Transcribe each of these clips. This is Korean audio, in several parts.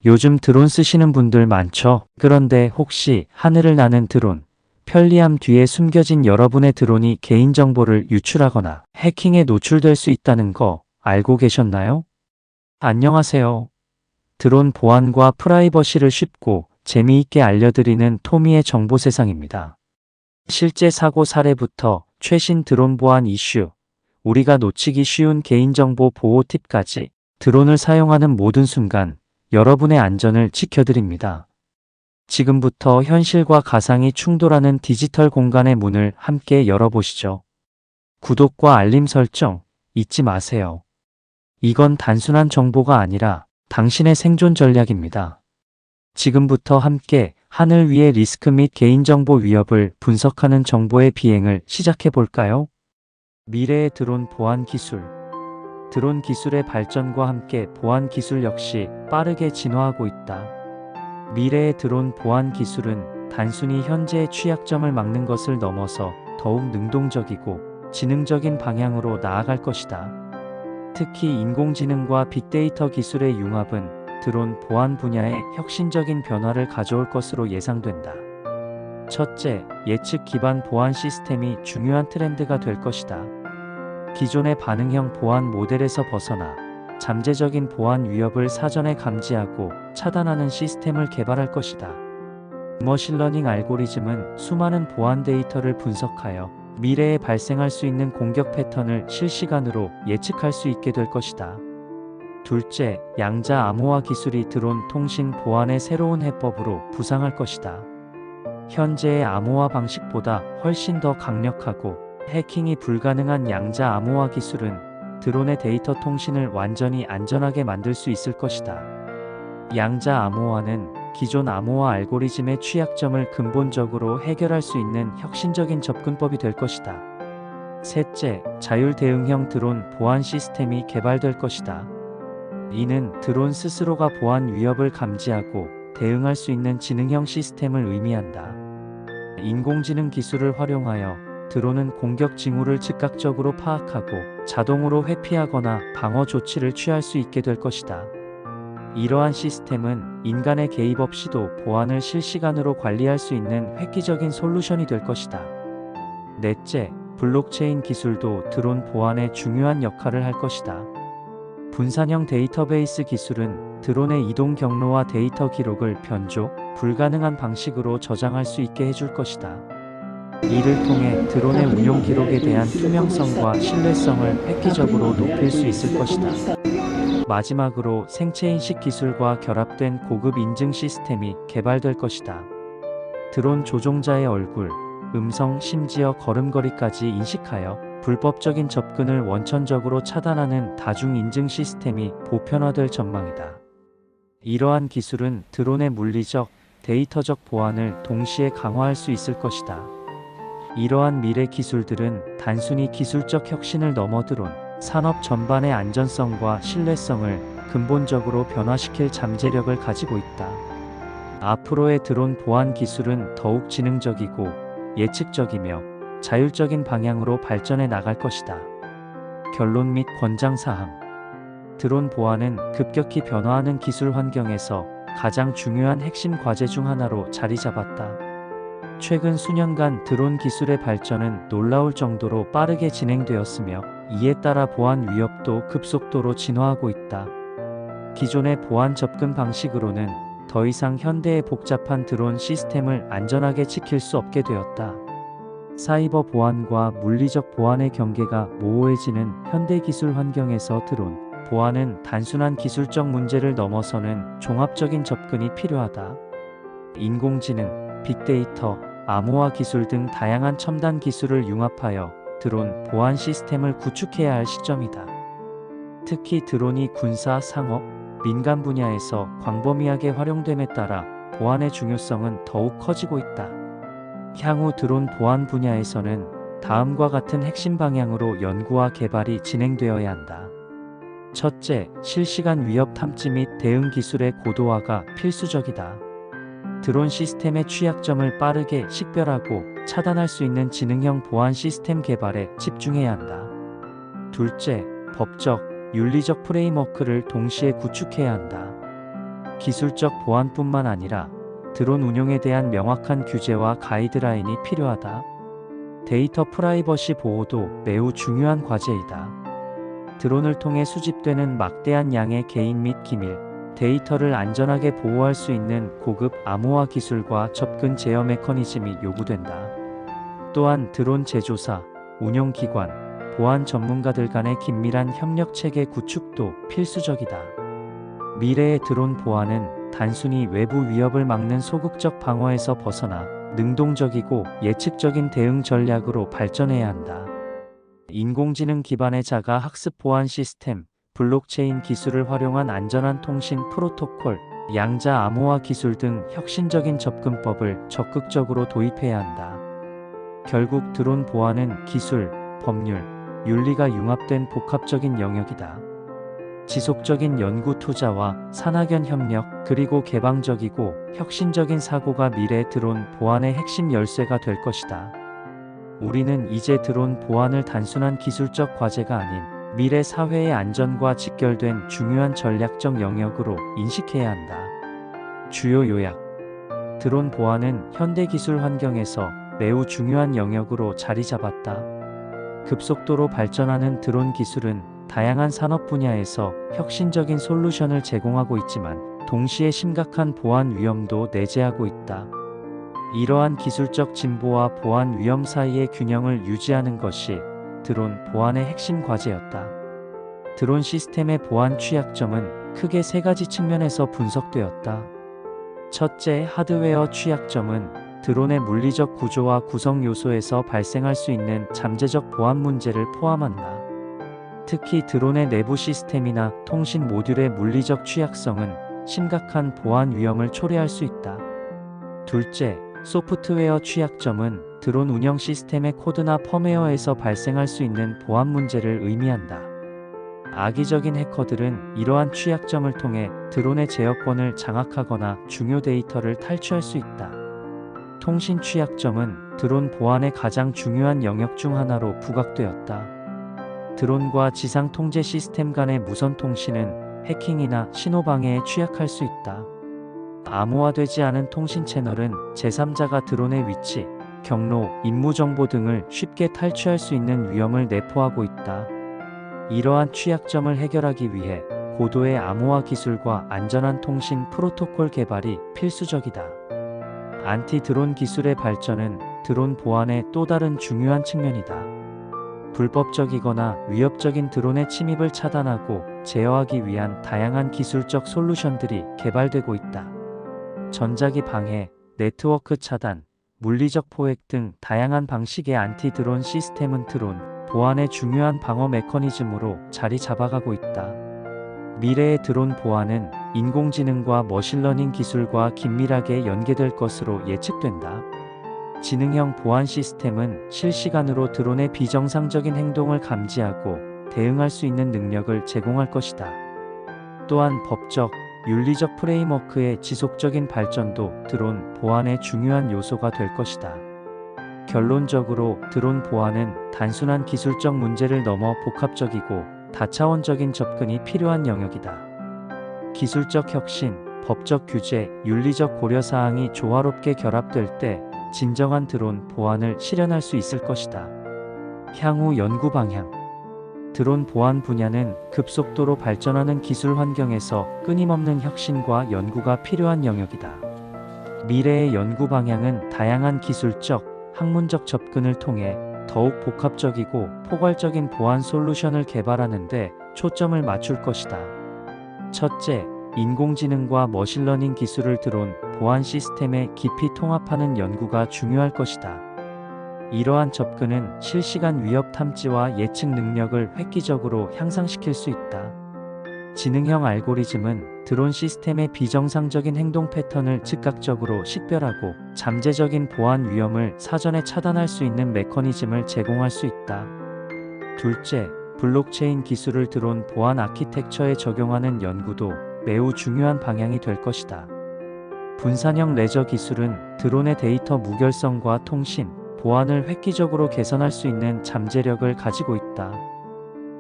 요즘 드론 쓰시는 분들 많죠? 그런데 혹시 하늘을 나는 드론, 편리함 뒤에 숨겨진 여러분의 드론이 개인정보를 유출하거나 해킹에 노출될 수 있다는 거 알고 계셨나요? 안녕하세요. 드론 보안과 프라이버시를 쉽고 재미있게 알려드리는 토미의 정보세상입니다. 실제 사고 사례부터 최신 드론 보안 이슈, 우리가 놓치기 쉬운 개인정보 보호 팁까지 드론을 사용하는 모든 순간 여러분의 안전을 지켜드립니다. 지금부터 현실과 가상이 충돌하는 디지털 공간의 문을 함께 열어보시죠. 구독과 알림 설정 잊지 마세요. 이건 단순한 정보가 아니라 당신의 생존 전략입니다. 지금부터 함께 하늘 위의 리스크 및 개인정보 위협을 분석하는 정보의 비행을 시작해 볼까요? 미래의 드론 보안 기술. 드론 기술의 발전과 함께 보안 기술 역시 빠르게 진화하고 있다. 미래의 드론 보안 기술은 단순히 현재의 취약점을 막는 것을 넘어서 더욱 능동적이고 지능적인 방향으로 나아갈 것이다. 특히 인공지능과 빅데이터 기술의 융합은 드론 보안 분야에 혁신적인 변화를 가져올 것으로 예상된다. 첫째, 예측 기반 보안 시스템이 중요한 트렌드가 될 것이다. 기존의 반응형 보안 모델에서 벗어나 잠재적인 보안 위협을 사전에 감지하고 차단하는 시스템을 개발할 것이다. 머신러닝 알고리즘은 수많은 보안 데이터를 분석하여 미래에 발생할 수 있는 공격 패턴을 실시간으로 예측할 수 있게 될 것이다. 둘째, 양자 암호화 기술이 드론 통신 보안의 새로운 해법으로 부상할 것이다. 현재의 암호화 방식보다 훨씬 더 강력하고 해킹이 불가능한 양자 암호화 기술은 드론의 데이터 통신을 완전히 안전하게 만들 수 있을 것이다. 양자 암호화는 기존 암호화 알고리즘의 취약점을 근본적으로 해결할 수 있는 혁신적인 접근법이 될 것이다. 셋째, 자율 대응형 드론 보안 시스템이 개발될 것이다. 이는 드론 스스로가 보안 위협을 감지하고 대응할 수 있는 지능형 시스템을 의미한다. 인공지능 기술을 활용하여 드론은 공격 징후를 즉각적으로 파악하고 자동으로 회피하거나 방어 조치를 취할 수 있게 될 것이다. 이러한 시스템은 인간의 개입 없이도 보안을 실시간으로 관리할 수 있는 획기적인 솔루션이 될 것이다. 넷째, 블록체인 기술도 드론 보안에 중요한 역할을 할 것이다. 분산형 데이터베이스 기술은 드론의 이동 경로와 데이터 기록을 변조, 불가능한 방식으로 저장할 수 있게 해줄 것이다. 이를 통해 드론의 운용 기록에 대한 투명성과 신뢰성을 획기적으로 높일 수 있을 것이다. 마지막으로 생체인식 기술과 결합된 고급 인증 시스템이 개발될 것이다. 드론 조종자의 얼굴, 음성, 심지어 걸음걸이까지 인식하여 불법적인 접근을 원천적으로 차단하는 다중 인증 시스템이 보편화될 전망이다. 이러한 기술은 드론의 물리적, 데이터적 보안을 동시에 강화할 수 있을 것이다. 이러한 미래 기술들은 단순히 기술적 혁신을 넘어 드론 산업 전반의 안전성과 신뢰성을 근본적으로 변화시킬 잠재력을 가지고 있다. 앞으로의 드론 보안 기술은 더욱 지능적이고 예측적이며 자율적인 방향으로 발전해 나갈 것이다. 결론 및 권장사항. 드론 보안은 급격히 변화하는 기술 환경에서 가장 중요한 핵심 과제 중 하나로 자리 잡았다. 최근 수년간 드론 기술의 발전은 놀라울 정도로 빠르게 진행되었으며 이에 따라 보안 위협도 급속도로 진화하고 있다. 기존의 보안 접근 방식으로는 더 이상 현대의 복잡한 드론 시스템을 안전하게 지킬 수 없게 되었다. 사이버 보안과 물리적 보안의 경계가 모호해지는 현대 기술 환경에서 드론 보안은 단순한 기술적 문제를 넘어서는 종합적인 접근이 필요하다. 인공지능, 빅데이터, 암호화 기술 등 다양한 첨단 기술을 융합하여 드론 보안 시스템을 구축해야 할 시점이다. 특히 드론이 군사, 상업, 민간 분야에서 광범위하게 활용됨에 따라 보안의 중요성은 더욱 커지고 있다. 향후 드론 보안 분야에서는 다음과 같은 핵심 방향으로 연구와 개발이 진행되어야 한다. 첫째, 실시간 위협 탐지 및 대응 기술의 고도화가 필수적이다. 드론 시스템의 취약점을 빠르게 식별하고 차단할 수 있는 지능형 보안 시스템 개발에 집중해야 한다. 둘째, 법적, 윤리적 프레임워크를 동시에 구축해야 한다. 기술적 보안뿐만 아니라 드론 운용에 대한 명확한 규제와 가이드라인이 필요하다. 데이터 프라이버시 보호도 매우 중요한 과제이다. 드론을 통해 수집되는 막대한 양의 개인 및 기밀, 데이터를 안전하게 보호할 수 있는 고급 암호화 기술과 접근 제어 메커니즘이 요구된다. 또한 드론 제조사, 운용기관, 보안 전문가들 간의 긴밀한 협력 체계 구축도 필수적이다. 미래의 드론 보안은 단순히 외부 위협을 막는 소극적 방어에서 벗어나 능동적이고 예측적인 대응 전략으로 발전해야 한다. 인공지능 기반의 자가 학습 보안 시스템, 블록체인 기술을 활용한 안전한 통신 프로토콜, 양자 암호화 기술 등 혁신적인 접근법을 적극적으로 도입해야 한다. 결국 드론 보안은 기술, 법률, 윤리가 융합된 복합적인 영역이다. 지속적인 연구 투자와 산학연 협력, 그리고 개방적이고 혁신적인 사고가 미래 드론 보안의 핵심 열쇠가 될 것이다. 우리는 이제 드론 보안을 단순한 기술적 과제가 아닌 미래 사회의 안전과 직결된 중요한 전략적 영역으로 인식해야 한다. 주요 요약. 드론 보안은 현대 기술 환경에서 매우 중요한 영역으로 자리 잡았다. 급속도로 발전하는 드론 기술은 다양한 산업 분야에서 혁신적인 솔루션을 제공하고 있지만 동시에 심각한 보안 위험도 내재하고 있다. 이러한 기술적 진보와 보안 위험 사이의 균형을 유지하는 것이 드론 보안의 핵심 과제였다. 드론 시스템의 보안 취약점은 크게 세 가지 측면에서 분석되었다. 첫째, 하드웨어 취약점은 드론의 물리적 구조와 구성 요소에서 발생할 수 있는 잠재적 보안 문제를 포함한다. 특히 드론의 내부 시스템이나 통신 모듈의 물리적 취약성은 심각한 보안 위험을 초래할 수 있다. 둘째, 소프트웨어 취약점은 드론 운영 시스템의 코드나 펌웨어에서 발생할 수 있는 보안 문제를 의미한다. 악의적인 해커들은 이러한 취약점을 통해 드론의 제어권을 장악하거나 중요 데이터를 탈취할 수 있다. 통신 취약점은 드론 보안의 가장 중요한 영역 중 하나로 부각되었다. 드론과 지상 통제 시스템 간의 무선 통신은 해킹이나 신호 방해에 취약할 수 있다. 암호화되지 않은 통신 채널은 제3자가 드론의 위치, 경로, 임무 정보 등을 쉽게 탈취할 수 있는 위험을 내포하고 있다. 이러한 취약점을 해결하기 위해 고도의 암호화 기술과 안전한 통신 프로토콜 개발이 필수적이다. 안티 드론 기술의 발전은 드론 보안의 또 다른 중요한 측면이다. 불법적이거나 위협적인 드론의 침입을 차단하고 제어하기 위한 다양한 기술적 솔루션들이 개발되고 있다. 전자기 방해, 네트워크 차단, 물리적 포획 등 다양한 방식의 안티 드론 시스템은 드론 보안의 중요한 방어 메커니즘으로 자리 잡아가고 있다. 미래의 드론 보안은 인공지능과 머신러닝 기술과 긴밀하게 연계될 것으로 예측된다. 지능형 보안 시스템은 실시간으로 드론의 비정상적인 행동을 감지하고 대응할 수 있는 능력을 제공할 것이다. 또한 법적, 윤리적 프레임워크의 지속적인 발전도 드론 보안의 중요한 요소가 될 것이다. 결론적으로 드론 보안은 단순한 기술적 문제를 넘어 복합적이고 다차원적인 접근이 필요한 영역이다. 기술적 혁신, 법적 규제, 윤리적 고려사항이 조화롭게 결합될 때 진정한 드론 보안을 실현할 수 있을 것이다. 향후 연구 방향. 드론 보안 분야는 급속도로 발전하는 기술 환경에서 끊임없는 혁신과 연구가 필요한 영역이다. 미래의 연구 방향은 다양한 기술적, 학문적 접근을 통해 더욱 복합적이고 포괄적인 보안 솔루션을 개발하는 데 초점을 맞출 것이다. 첫째, 인공지능과 머신러닝 기술을 드론 보안 시스템에 깊이 통합하는 연구가 중요할 것이다. 이러한 접근은 실시간 위협 탐지와 예측 능력을 획기적으로 향상시킬 수 있다. 지능형 알고리즘은 드론 시스템의 비정상적인 행동 패턴을 즉각적으로 식별하고 잠재적인 보안 위험을 사전에 차단할 수 있는 메커니즘을 제공할 수 있다. 둘째, 블록체인 기술을 드론 보안 아키텍처에 적용하는 연구도 매우 중요한 방향이 될 것이다. 분산형 레저 기술은 드론의 데이터 무결성과 통신, 보안을 획기적으로 개선할 수 있는 잠재력을 가지고 있다.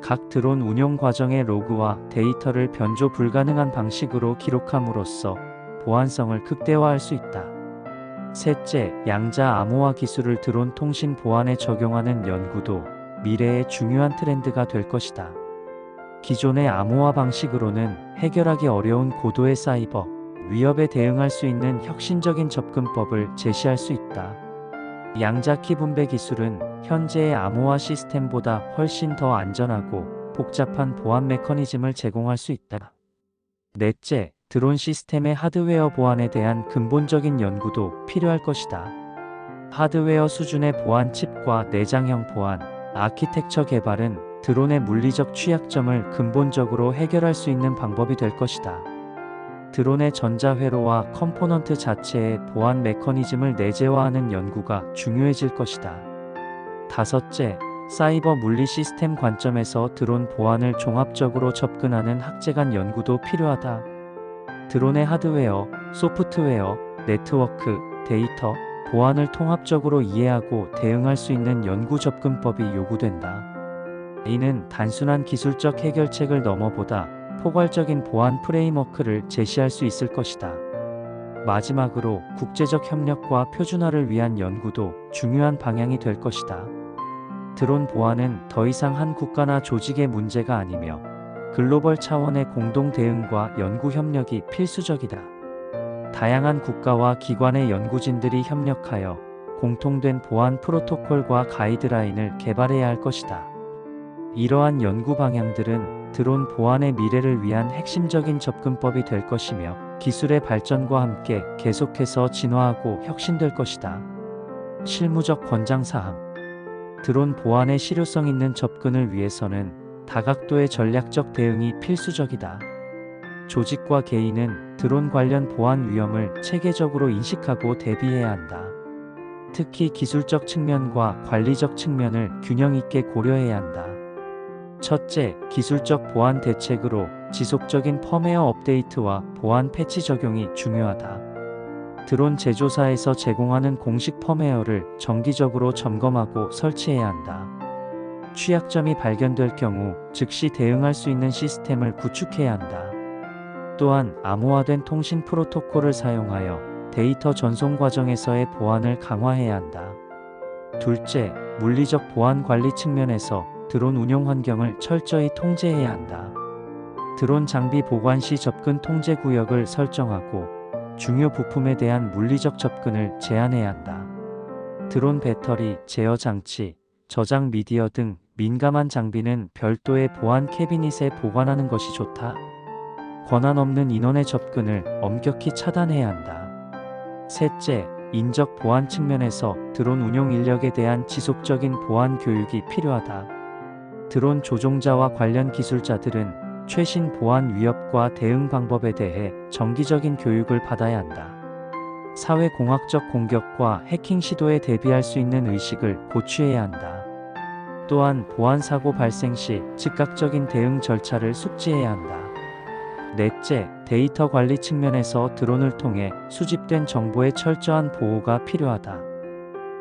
각 드론 운용 과정의 로그와 데이터를 변조 불가능한 방식으로 기록함으로써 보안성을 극대화할 수 있다. 셋째, 양자 암호화 기술을 드론 통신 보안에 적용하는 연구도 미래의 중요한 트렌드가 될 것이다. 기존의 암호화 방식으로는 해결하기 어려운 고도의 사이버 위협에 대응할 수 있는 혁신적인 접근법을 제시할 수 있다. 양자 키 분배 기술은 현재의 암호화 시스템보다 훨씬 더 안전하고 복잡한 보안 메커니즘을 제공할 수 있다. 넷째, 드론 시스템의 하드웨어 보안에 대한 근본적인 연구도 필요할 것이다. 하드웨어 수준의 보안 칩과 내장형 보안, 아키텍처 개발은 드론의 물리적 취약점을 근본적으로 해결할 수 있는 방법이 될 것이다. 드론의 전자회로와 컴포넌트 자체의 보안 메커니즘을 내재화하는 연구가 중요해질 것이다. 다섯째, 사이버 물리 시스템 관점에서 드론 보안을 종합적으로 접근하는 학제간 연구도 필요하다. 드론의 하드웨어, 소프트웨어, 네트워크, 데이터, 보안을 통합적으로 이해하고 대응할 수 있는 연구 접근법이 요구된다. 이는 단순한 기술적 해결책을 넘어보다 포괄적인 보안 프레임워크를 제시할 수 있을 것이다. 마지막으로 국제적 협력과 표준화를 위한 연구도 중요한 방향이 될 것이다. 드론 보안은 더 이상 한 국가나 조직의 문제가 아니며 글로벌 차원의 공동 대응과 연구 협력이 필수적이다. 다양한 국가와 기관의 연구진들이 협력하여 공통된 보안 프로토콜과 가이드라인을 개발해야 할 것이다. 이러한 연구 방향들은 드론 보안의 미래를 위한 핵심적인 접근법이 될 것이며 기술의 발전과 함께 계속해서 진화하고 혁신될 것이다. 실무적 권장사항. 드론 보안의 실효성 있는 접근을 위해서는 다각도의 전략적 대응이 필수적이다. 조직과 개인은 드론 관련 보안 위험을 체계적으로 인식하고 대비해야 한다. 특히 기술적 측면과 관리적 측면을 균형 있게 고려해야 한다. 첫째, 기술적 보안 대책으로 지속적인 펌웨어 업데이트와 보안 패치 적용이 중요하다. 드론 제조사에서 제공하는 공식 펌웨어를 정기적으로 점검하고 설치해야 한다. 취약점이 발견될 경우 즉시 대응할 수 있는 시스템을 구축해야 한다. 또한 암호화된 통신 프로토콜을 사용하여 데이터 전송 과정에서의 보안을 강화해야 한다. 둘째, 물리적 보안 관리 측면에서 드론 운용 환경을 철저히 통제해야 한다. 드론 장비 보관 시 접근 통제 구역을 설정하고 중요 부품에 대한 물리적 접근을 제한해야 한다. 드론 배터리, 제어 장치, 저장 미디어 등 민감한 장비는 별도의 보안 캐비닛에 보관하는 것이 좋다. 권한 없는 인원의 접근을 엄격히 차단해야 한다. 셋째, 인적 보안 측면에서 드론 운용 인력에 대한 지속적인 보안 교육이 필요하다. 드론 조종자와 관련 기술자들은 최신 보안 위협과 대응 방법에 대해 정기적인 교육을 받아야 한다. 사회공학적 공격과 해킹 시도에 대비할 수 있는 의식을 고취해야 한다. 또한 보안 사고 발생 시 즉각적인 대응 절차를 숙지해야 한다. 넷째, 데이터 관리 측면에서 드론을 통해 수집된 정보의 철저한 보호가 필요하다.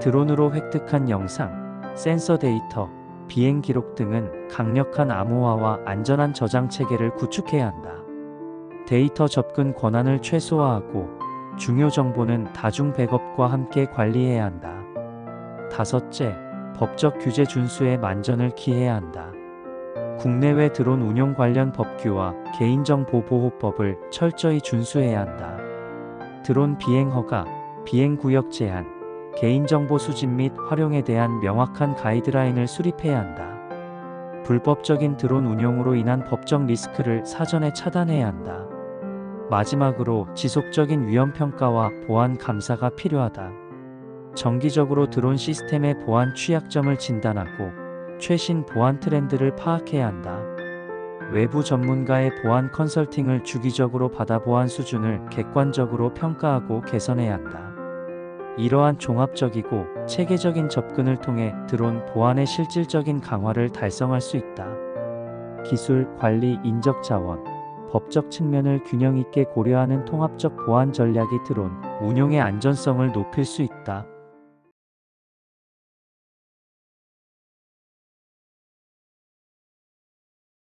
드론으로 획득한 영상, 센서 데이터, 비행 기록 등은 강력한 암호화와 안전한 저장 체계를 구축해야 한다. 데이터 접근 권한을 최소화하고 중요 정보는 다중 백업과 함께 관리해야 한다. 다섯째, 법적 규제 준수에 만전을 기해야 한다. 국내외 드론 운용 관련 법규와 개인정보보호법을 철저히 준수해야 한다. 드론 비행 허가, 비행 구역 제한, 개인정보 수집 및 활용에 대한 명확한 가이드라인을 수립해야 한다. 불법적인 드론 운용으로 인한 법적 리스크를 사전에 차단해야 한다. 마지막으로 지속적인 위험 평가와 보안 감사가 필요하다. 정기적으로 드론 시스템의 보안 취약점을 진단하고 최신 보안 트렌드를 파악해야 한다. 외부 전문가의 보안 컨설팅을 주기적으로 받아 보안 수준을 객관적으로 평가하고 개선해야 한다. 이러한 종합적이고 체계적인 접근을 통해 드론 보안의 실질적인 강화를 달성할 수 있다. 기술, 관리, 인적 자원, 법적 측면을 균형 있게 고려하는 통합적 보안 전략이 드론 운용의 안전성을 높일 수 있다.